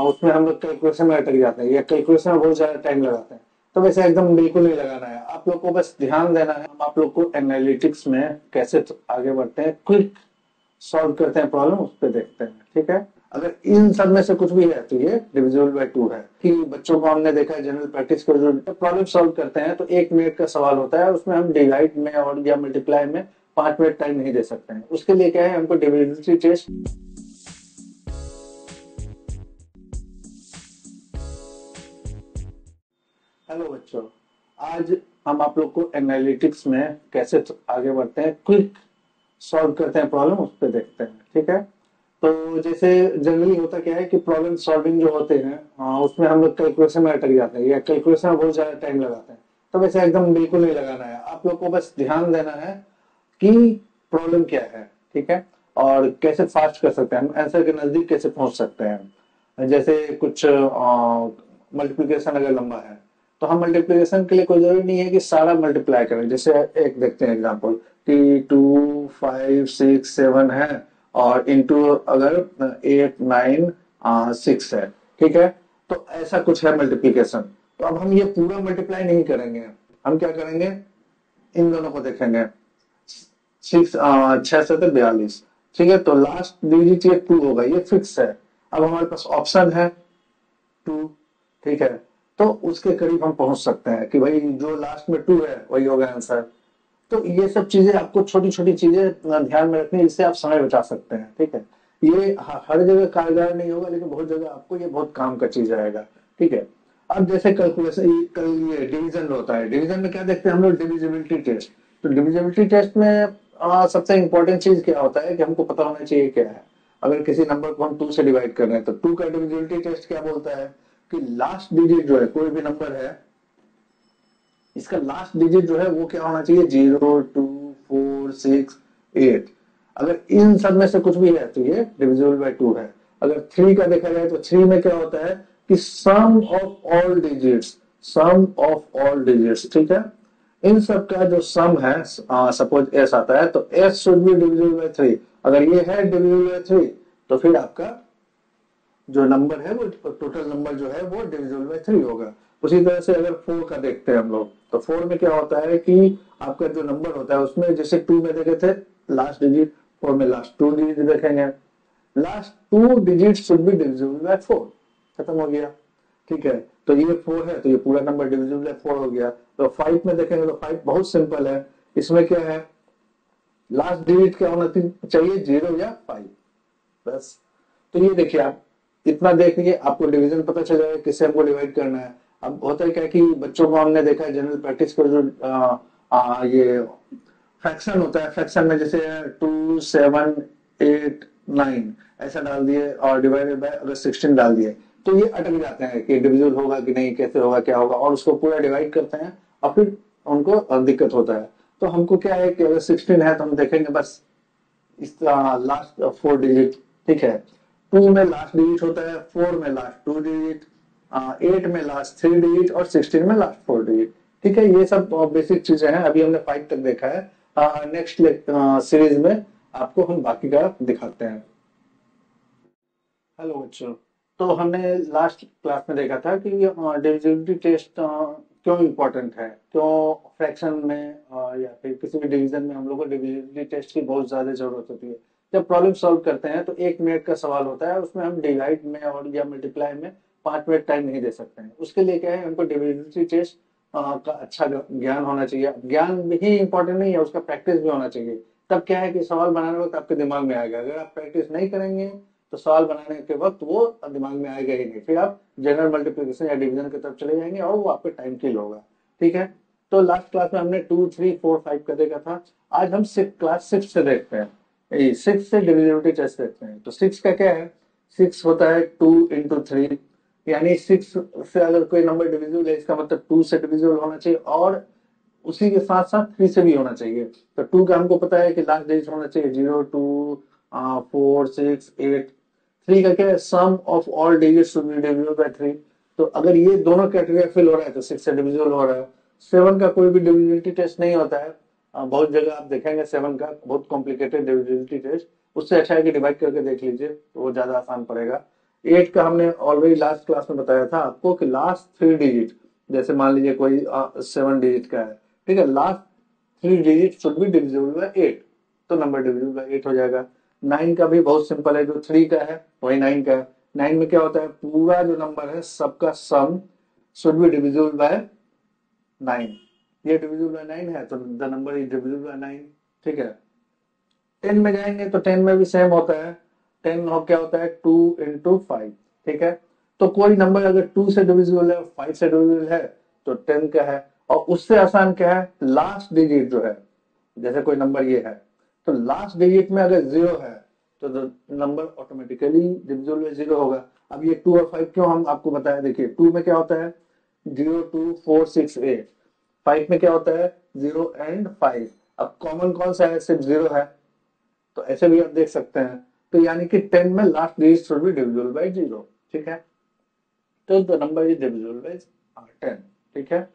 उसमें हम लोग कैलकुलेशन में अटक जाते हैं या कैलकुलेशन में बहुत ज्यादा टाइम लगाते हैं। तो वैसे एकदम बिल्कुल नहीं लगाना है, आप लोग को बस ध्यान देना है। हम आप लोग को एनालिटिक्स में कैसे आगे बढ़ते हैं, क्विक सॉल्व करते हैं प्रॉब्लम, उस पर देखते हैं। ठीक है, अगर इन सब में से कुछ भी है तो ये डिविजिबल बाय 2 है। कि बच्चों को हमने देखा है जनरल प्रैक्टिस को जो प्रॉब्लम सॉल्व करते हैं तो 1 मिनट का सवाल होता है, उसमें हम डिवाइड में और या मल्टीप्लाई में 5 मिनट टाइम नहीं दे सकते हैं। उसके लिए क्या है, हमको डिविजिबिलिटी टेस्ट। हेलो बच्चों, आज हम आप लोग को एनालिटिक्स में कैसे आगे बढ़ते हैं, क्विक सॉल्व करते हैं प्रॉब्लम, उस पर देखते हैं। ठीक है, तो जैसे जनरली होता क्या है कि प्रॉब्लम सॉल्विंग जो होते हैं उसमें हम लोग कैलकुलेशन में अटक जाते हैं या कैलकुलेशन में बहुत ज्यादा टाइम लगाते हैं। तो वैसे एकदम बिल्कुल नहीं लगाना है, आप लोग को बस ध्यान देना है कि प्रॉब्लम क्या है। ठीक है, और कैसे फास्ट कर सकते हैं, हम आंसर के नजदीक कैसे पहुंच सकते हैं। जैसे कुछ मल्टीप्लिकेशन अगर लंबा है तो हम मल्टीप्लिकेशन के लिए कोई जरूरी नहीं है कि सारा मल्टीप्लाई करें। जैसे एक देखते हैं एग्जांपल कि 2 5 6 7 है और इंटू अगर 8 9 6 है। ठीक है, तो ऐसा कुछ है मल्टीप्लिकेशन। तो अब हम ये पूरा मल्टीप्लाई नहीं करेंगे, हम क्या करेंगे, इन दोनों को देखेंगे। 6 6 42। ठीक है, तो लास्ट डिजिट ये 2 होगा, ये फिक्स है। अब हमारे पास ऑप्शन है 2। ठीक है, तो उसके करीब हम पहुंच सकते हैं कि भाई जो लास्ट में 2 है वही होगा आंसर। तो ये सब चीजें आपको छोटी छोटी चीजें ध्यान में रखनी है, इससे आप समय बचा सकते हैं। ठीक है, ये हर जगह कारगर नहीं होगा, लेकिन बहुत जगह आपको ये बहुत काम का चीज आएगा। ठीक है, अब जैसे कैलकुलेशन, ये डिवीजन होता है, डिवीजन में क्या देखते हैं हम लोग, डिविजिबिलिटी टेस्ट। तो डिविजिबिलिटी टेस्ट में सबसे इंपॉर्टेंट चीज क्या होता है कि हमको पता होना चाहिए क्या है। अगर किसी नंबर को हम 2 से डिवाइड कर रहे हैं तो 2 का डिविजिबिलिटी टेस्ट क्या बोलता है कि लास्ट डिजिट जो है, कोई भी नंबर है, इसका लास्ट डिजिट जो है वो क्या होना चाहिए, 0 2 4 6 8। अगर इन सब में से कुछ भी है तो ये डिविजिबल बाय 2 है। अगर 3 का देखा जाए तो 3 में क्या होता है कि sum of all digits, sum of all digits. ठीक है, इन सब का जो सम है, सपोज एस आता है तो S should be divisible by 3। अगर ये है डिविजिबल बाय 3 तो फिर आपका जो नंबर है वो टोटल नंबर जो है वो डिविजिबल बाय 3 होगा। उसी तरह से अगर 4 का देखते हैं हम लोग तो 4 में क्या होता है कि आपका जो नंबर होता है उसमें जैसे 2 में देखे थे लास्ट डिजिट, 4 में लास्ट 2 डिजिट देखेंगे, last 2 digit should be divisible bye 4। खत्म हो गया। ठीक है, तो ये 4 है तो ये पूरा नंबर डिविजिबल बाय 4 हो गया। तो 5 में देखेंगे तो 5 बहुत सिंपल है, इसमें क्या है, लास्ट डिजिट क्या होना चाहिए, 0 या 5, बस। तो ये देखिए, आप इतना देख लीजिए, आपको डिवीजन पता चल जाएगा किससे हमको डिवाइड करना है। अब होता है क्या कि बच्चों को हमने देखा है जनरल प्रैक्टिस को जो ये फ्रैक्शन होता है, फ्रैक्शन में जैसे 2 7 8 9 ऐसा डाल दिए और डिवाइडेड बाय अगर 16 डाल दिए तो ये अटक जाते हैं कि डिविजन होगा कि नहीं, कैसे होगा, क्या होगा, और उसको पूरा डिवाइड करते हैं और फिर उनको दिक्कत होता है। तो हमको क्या है कि अगर 16 है तो हम देखेंगे बस इस लास्ट 4 डिजिट। ठीक है, 2 में लास्ट डिजिट होता है, 4 में लास्ट 2 डिजिट, 8 में लास्ट 3 डिजिट और 16 में लास्ट 4 डिजिट। ठीक है, ये सब बेसिक चीजें हैं, अभी हमने 5 तक देखा है। नेक्स्ट सीरीज में आपको हम बाकी का दिखाते हैं। हेलो बच्चों, तो हमने लास्ट क्लास में देखा था कि डिविजिबिलिटी टेस्ट क्यों इम्पोर्टेंट है, क्यों फ्रैक्शन में या फिर किसी भी डिवीजन में हम लोग को डिविजिबिलिटी टेस्ट की बहुत ज्यादा जरूरत होती है। जब प्रॉब्लम सॉल्व करते हैं तो 1 मिनट का सवाल होता है, उसमें हम डिवाइड में और या मल्टीप्लाई में 5 मिनट टाइम नहीं दे सकते हैं। उसके लिए क्या है, हमको डिविजिबिलिटी टेस्ट का अच्छा ज्ञान होना चाहिए। ज्ञान ही इंपॉर्टेंट नहीं है, उसका प्रैक्टिस भी होना चाहिए। तब क्या है कि सवाल बनाने वक्त आपके दिमाग में आएगा। अगर आप प्रैक्टिस नहीं करेंगे तो सवाल बनाने के वक्त वो दिमाग में आएगा ही नहीं, फिर आप जनरल मल्टीप्लिकेशन या डिवीजन की तरफ चले जाएंगे और वो आपके टाइम किल होगा। ठीक है, तो लास्ट क्लास में हमने 2 3 4 5 का देखा था। आज हम क्लास 6 से देखते हैं, 6 से डिविजिबिलिटी टेस्ट देखते हैं। तो 6 का क्या है, 6 होता है 2 × 3, यानी 6 से अगर कोई नंबर डिविजिबल है इसका मतलब 2 से डिविजिबल होना चाहिए और उसी के साथ साथ 3 से भी होना चाहिए। तो 2 का हमको पता है कि लास्ट डिजिट होना चाहिए 0 2 4 6 8। 3 का क्या है, sum of all digit should be divisible by 3। तो अगर ये दोनों क्राइटेरिया फिल हो रहा है तो 6 से डिविजिबल हो रहा है। 7 का कोई भी डिविजिबिलिटी टेस्ट नहीं होता है, बहुत जगह आप देखेंगे 7 का बहुत कॉम्प्लिकेटेड डिविजिबिलिटी टेस्ट। उससे अच्छा है कि डिवाइड करके देख लीजिए तो वो ज्यादा आसान पड़ेगा। 8 का हमने ऑलरेडी लास्ट क्लास में बताया था आपको कि लास्ट 3 डिजिट, जैसे मान लीजिए कोई 7 डिजिट का है, ठीक है, last 3 digit should be divisible bye 8, तो नंबर डिविजिबल बाय 8 हो जाएगा। 9 का भी बहुत सिंपल है, जो 3 का है वही 9 का है। 9 में क्या होता है, पूरा जो नंबर है सबका sum should be divisible bye 9, ये डिविजिबल बाय 9 है तो the number is divisible by 9, ठीक है। 10 में जाएंगे तो 10 में भी सेम होता है, 10 हो क्या होता है 2 इंटू 5, ठीक है। तो कोई नंबर अगर 2 से डिविजिबल है, 5 से डिविजिबल है तो 10 का है। और उससे आसान क्या है, लास्ट डिजिट जो है, जैसे कोई नंबर ये है तो लास्ट डिजिट में अगर 0 है तो नंबर ऑटोमेटिकली डिविजिबल बाय 0 होगा। अब ये 2 और 5 क्यों हम आपको बताया, देखिए 2 में क्या होता है 0 2 4 6 8, 5 में क्या होता है 0 एंड 5। अब कॉमन कौन सा है, सिर्फ 0 है, तो ऐसे भी आप देख सकते हैं। तो यानी कि 10 में last digit should be divisible bye 0, ठीक है। तो the number is divisible by 10, ठीक है।